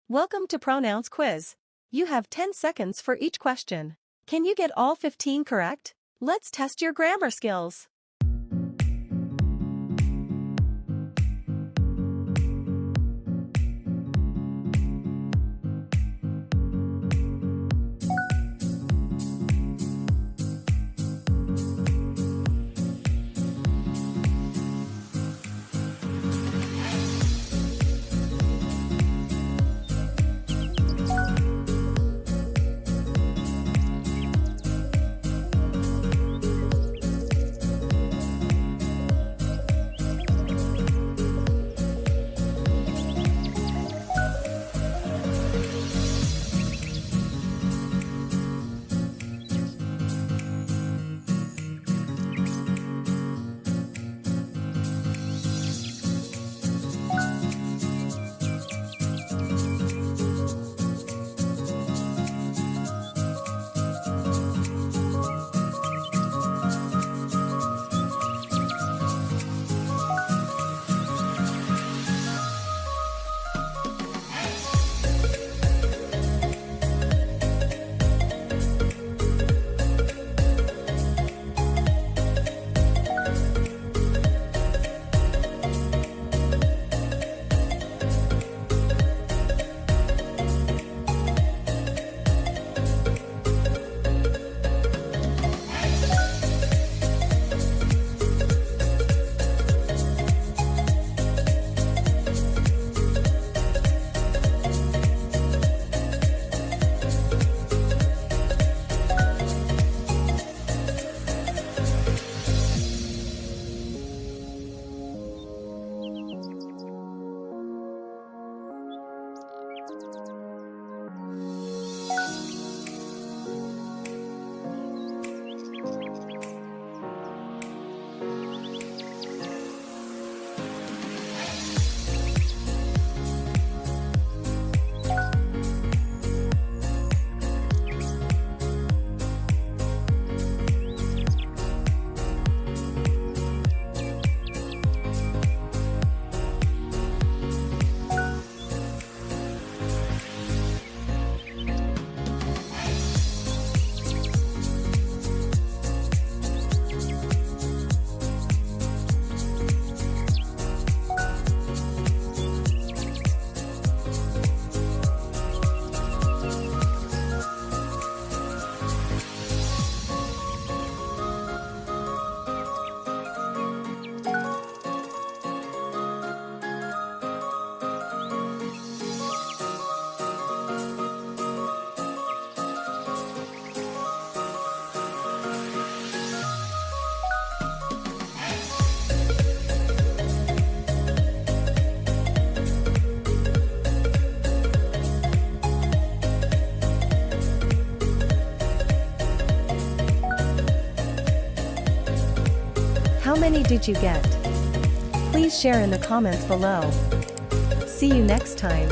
Welcome to Pronouns Quiz. You have 10 seconds for each question. Can you get all 15 correct? Let's test your grammar skills. How many did you get? Please share in the comments below. See you next time.